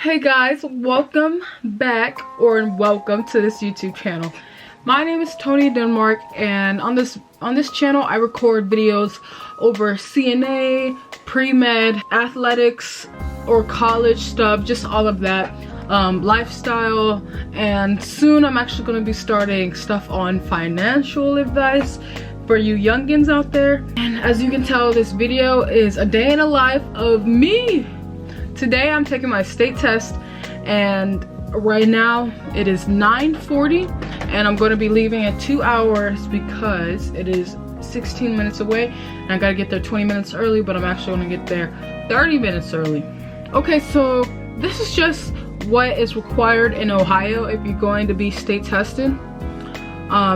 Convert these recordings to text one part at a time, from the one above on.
Hey guys, welcome back or welcome to this YouTube channel. My name is Tony Denmark, and on this channel I record videos over CNA, pre-med, athletics or college stuff, just all of that, lifestyle, and soon I'm actually going to be starting stuff on financial advice for you youngins out there. And as you can tell, this video is a day in the life of me. Today I'm taking my state test, and right now it is 9:40 and I'm going to be leaving in 2 hours because it is 16 minutes away and I gotta get there 20 minutes early, but I'm actually going to get there 30 minutes early. Okay, so this is just what is required in Ohio if you're going to be state tested.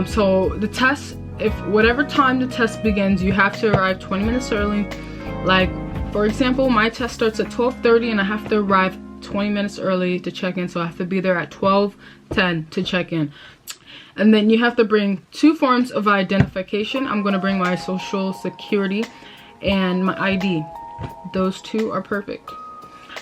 So the test, if whatever time the test begins, you have to arrive 20 minutes early. Like, for example, my test starts at 12:30 and I have to arrive 20 minutes early to check in, so I have to be there at 12:10 to check in. And then you have to bring 2 forms of identification. I'm going to bring my social security and my ID. Those 2 are perfect.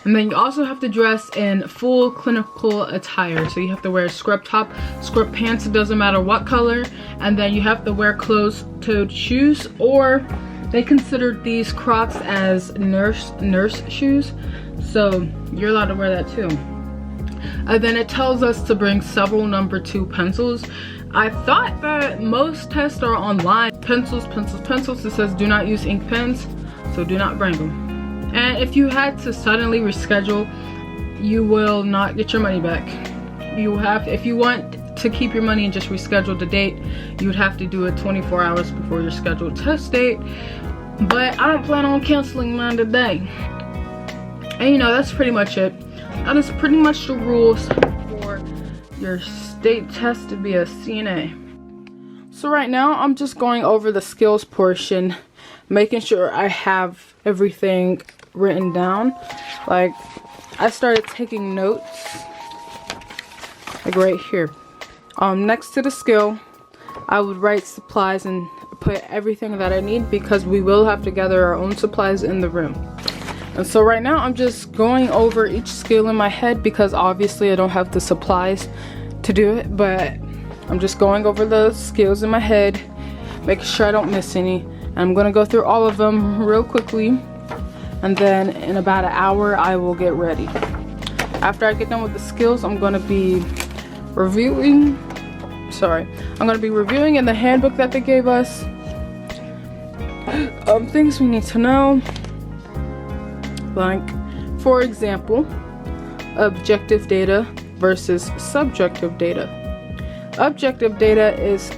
And then you also have to dress in full clinical attire. So you have to wear a scrub top, scrub pants, it doesn't matter what color. And then you have to wear closed-toed shoes, or they consider these Crocs as nurse shoes. So you're allowed to wear that too. And then it tells us to bring several number 2 pencils. I thought that most tests are online. Pencils. It says do not use ink pens, so do not bring them. And if you had to suddenly reschedule, you will not get your money back. You have, if you want to keep your money and just reschedule the date, you would have to do it 24 hours before your scheduled test date. But I don't plan on canceling mine today. And you know, that's pretty much it. That is pretty much the rules for your state test to be a CNA. So right now I'm just going over the skills portion, making sure I have everything written down. Like, I started taking notes like right here. Next to the skill, I would write supplies and put everything that I need, because we will have to gather our own supplies in the room. And so right now I'm just going over each skill in my head, because obviously I don't have the supplies to do it, but I'm just going over the skills in my head, making sure I don't miss any. And I'm gonna go through all of them real quickly, and then in about an hour I will get ready. After I get done with the skills, I'm gonna be reviewing in the handbook that they gave us, things we need to know. Like, for example, objective data versus subjective data. Objective data is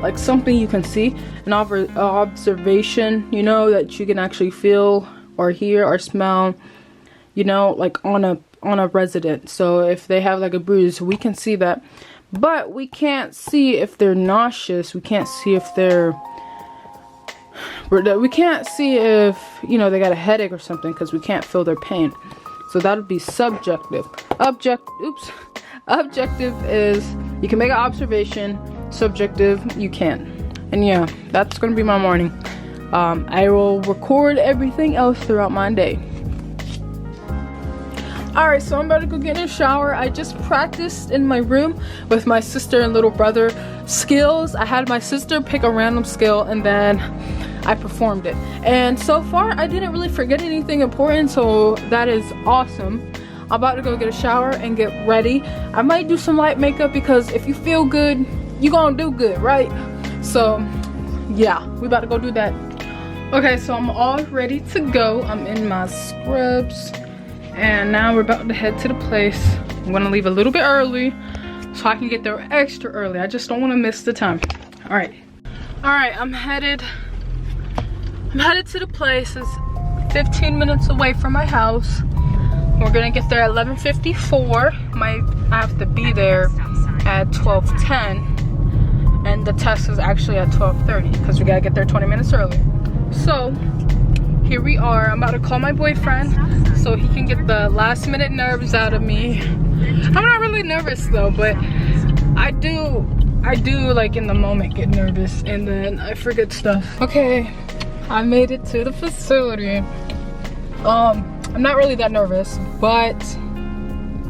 like something you can see, an observation, you know, that you can actually feel or hear or smell, you know, like on a resident. So if they have like a bruise, we can see that, but we can't see if they're nauseous. We can't see if you know, they got a headache or something, because we can't feel their pain. So that would be subjective. Objective is you can make an observation. Subjective, you can't. And yeah, that's gonna be my morning. I will record everything else throughout my day. Alright, so I'm about to go get in a shower. I just practiced in my room with my sister and little brother skills. I had my sister pick a random skill and then I performed it. And so far, I didn't really forget anything important, so that is awesome. I'm about to go get a shower and get ready. I might do some light makeup, because if you feel good, you gonna do good, right? So yeah, we about to go do that. Okay, so I'm all ready to go. I'm in my scrubs, and now we're about to head to the place. I'm gonna leave a little bit early so I can get there extra early. I just don't want to miss the time. All right, I'm headed to the place. It's 15 minutes away from my house. We're gonna get there at 11:54. I have to be there at 12:10, and the test is actually at 12:30 because we gotta get there 20 minutes early. So here we are. I'm about to call my boyfriend so he can get the last minute nerves out of me. I'm not really nervous though, but I do like in the moment get nervous and then I forget stuff. Okay, I made it to the facility. I'm not really that nervous, but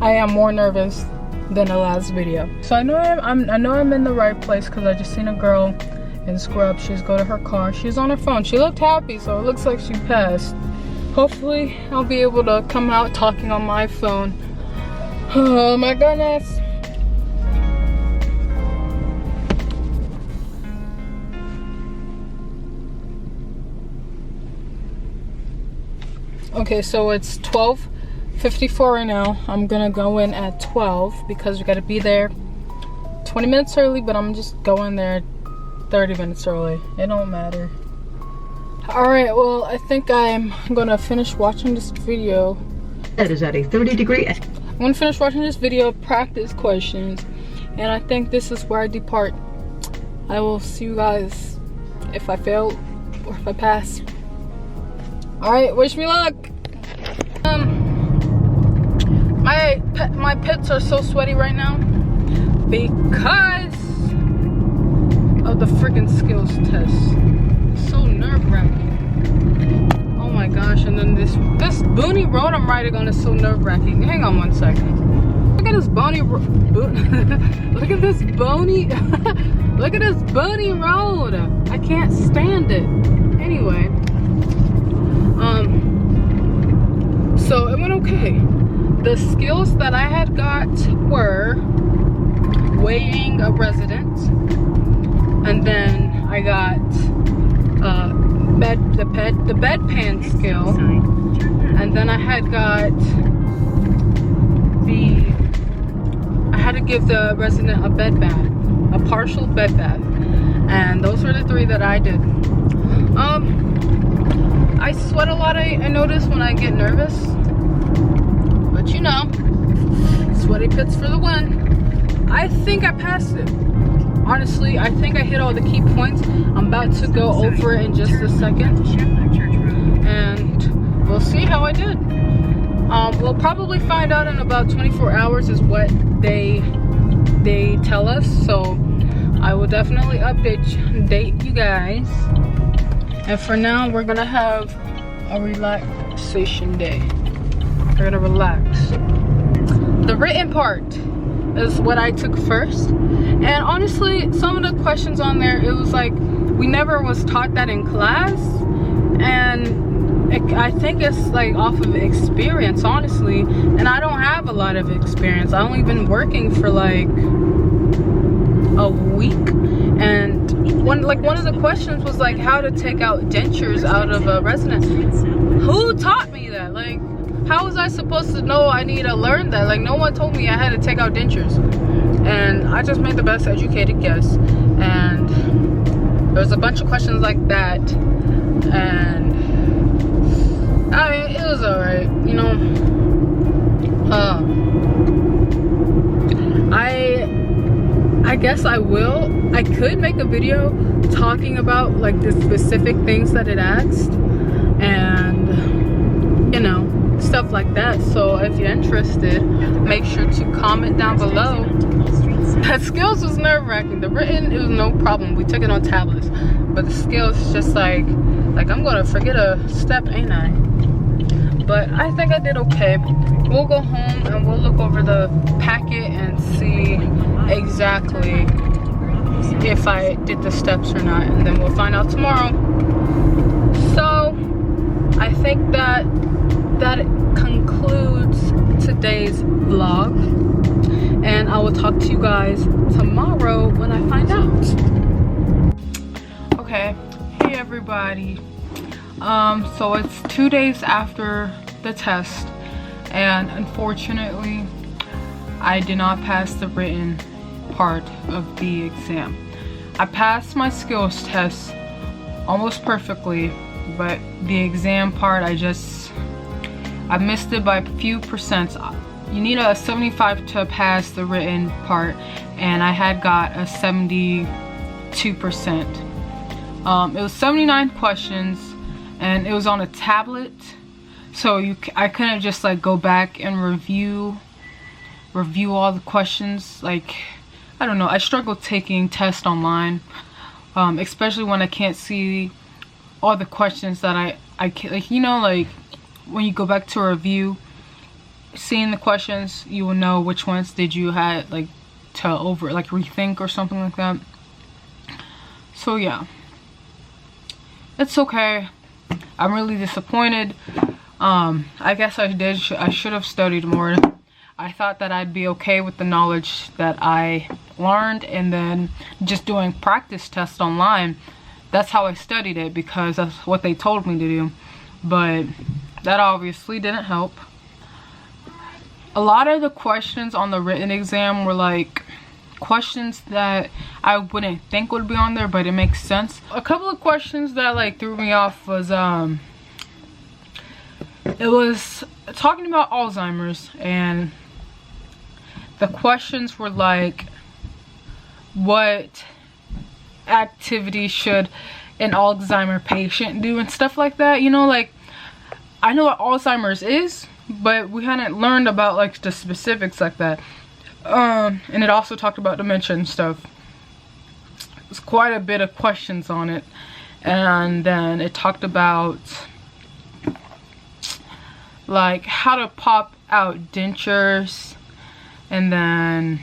I am more nervous than the last video. So I know I'm in the right place because I just seen a girl in scrubs. She's go to her car. She's on her phone. She looked happy, so it looks like she passed. Hopefully I'll be able to come out talking on my phone. Oh my goodness. Okay, so it's 12:54 right now. I'm gonna go in at 12 because we gotta be there 20 minutes early, but I'm just going there 30 minutes early. It don't matter. Alright, well, I think I'm gonna finish watching this video. That is at a 30-degree. I'm gonna finish watching this video, practice questions, and I think this is where I depart. I will see you guys if I fail or if I pass. Alright, wish me luck. My pits are so sweaty right now because of the freaking skills test. It's so nerve-wracking. Oh my gosh, and then this boony road I'm riding on is so nerve-wracking. Hang on one second. Look at this bony look at this bony look at this bony road. I can't stand it. Anyway. So it went okay. The skills that I had got were weighing a resident, and then I got the bedpan skill, and then I had to give the resident a bed bath, a partial bed bath, and those were the 3 that I did. I sweat a lot, I notice when I get nervous. But you know, sweaty pits for the win. I think I passed it. Honestly, I think I hit all the key points. I'm about to go over it in just a second. And we'll see how I did. We'll probably find out in about 24 hours is what they tell us. So I will definitely update you guys. And for now, we're gonna have a relaxation day. We're gonna relax. The written part is what I took first. And honestly, some of the questions on there, it was like, we never was taught that in class. And I think it's like off of experience, honestly. And I don't have a lot of experience. I've only been working for like a week. And one of the questions was like how to take out dentures out of a resident. Who taught me that? Like, how was I supposed to know I need to learn that? Like, no one told me I had to take out dentures. And I just made the best educated guess. And there was a bunch of questions like that. And I mean, it was alright, you know. I guess I could make a video talking about like the specific things that it asked. And, you know, stuff like that. So if you're interested, make sure to comment down below. That skills was nerve-wracking. The written, it was no problem. We took it on tablets. But the skills is just like I'm gonna forget a step, ain't I? But I think I did okay. We'll go home and we'll look over the packet and see exactly if I did the steps or not, and then we'll find out tomorrow. So I think that concludes today's vlog, and I will talk to you guys tomorrow when I find out. Okay, hey everybody. So it's 2 days after the test, and unfortunately I did not pass the written part of the exam. I passed my skills test almost perfectly, but the exam part I missed it by a few percent. You need a 75 to pass the written part, and I had got a 72%. It was 79 questions, and it was on a tablet, so I couldn't just like go back and review all the questions. Like, I don't know, I struggle taking tests online, especially when I can't see all the questions that I can, like, you know, like when you go back to a review, seeing the questions, you will know which ones did you had like to rethink or something like that. So yeah, it's okay. I'm really disappointed. I guess I should have studied more. I thought that I'd be okay with the knowledge that I learned, and then just doing practice tests online. That's how I studied it, because that's what they told me to do. But that obviously didn't help. A lot of the questions on the written exam were like questions that I wouldn't think would be on there, but it makes sense. A couple of questions that like threw me off was it was talking about Alzheimer's, and the questions were like, what activity should an Alzheimer patient do and stuff like that, you know. Like, I know what Alzheimer's is, but we hadn't learned about like the specifics like that. And it also talked about dementia and stuff. There's quite a bit of questions on it. And then it talked about like how to pop out dentures, and then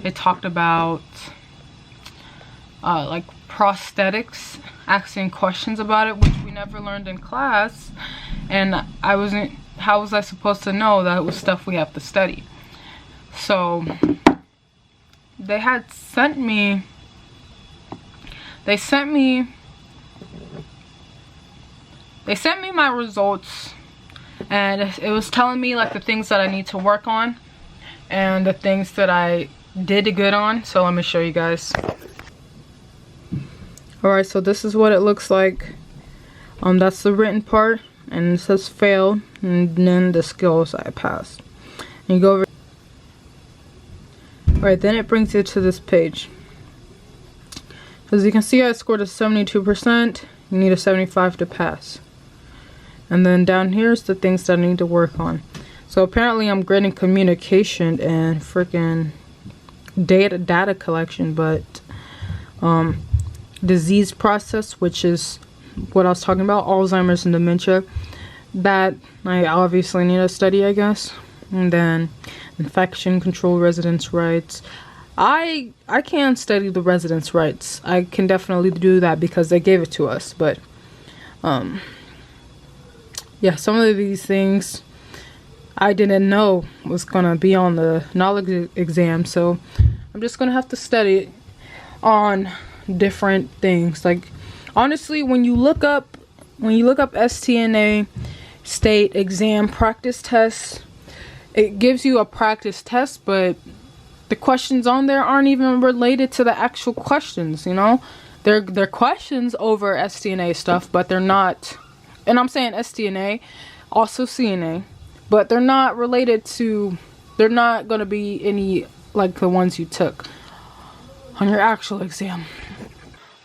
it talked about like prosthetics, asking questions about it, which we never learned in class, and how was I supposed to know that it was stuff we have to study? So they sent me my results, and it was telling me like the things that I need to work on and the things that I did good on. So let me show you guys. Alright, so this is what it looks like. That's the written part, and it says failed, and then the skills I passed. And you go over. Alright, then it brings you to this page. As you can see, I scored a 72%. You need a 75 to pass. And then down here's the things that I need to work on. So apparently I'm grading communication and freaking data collection, but disease process, which is what I was talking about, Alzheimer's and dementia, that I obviously need to study, I guess. And then infection control, residents' rights. I can't study the residents' rights. I can definitely do that because they gave it to us, but yeah, some of these things I didn't know was gonna be on the knowledge exam, so I'm just gonna have to study on different things. Like, honestly, when you look up STNA state exam practice tests, it gives you a practice test, but the questions on there aren't even related to the actual questions, you know. They're questions over STNA stuff, but they're not, and I'm saying STNA, also CNA, but they're not related to, they're not going to be any like the ones you took on your actual exam.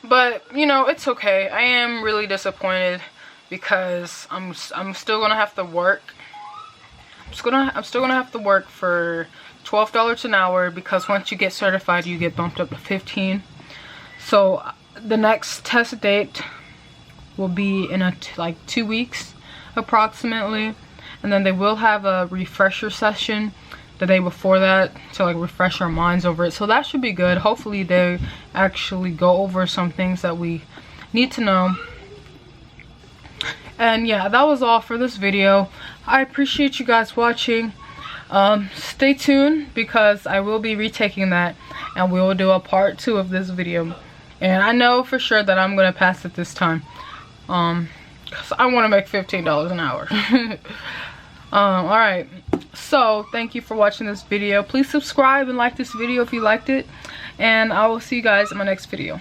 But, you know, it's okay. I am really disappointed because I'm still going to have to work. I'm still gonna have to work for $12 an hour, because once you get certified you get bumped up to $15. So the next test date will be in like 2 weeks approximately, and then they will have a refresher session the day before that to like refresh our minds over it. So that should be good. Hopefully they actually go over some things that we need to know. And yeah, that was all for this video. I appreciate you guys watching. Stay tuned, because I will be retaking that and we will do a part 2 of this video. And I know for sure that I'm going to pass it this time. Because I want to make $15 an hour. Alright. So, thank you for watching this video. Please subscribe and like this video if you liked it. And I will see you guys in my next video.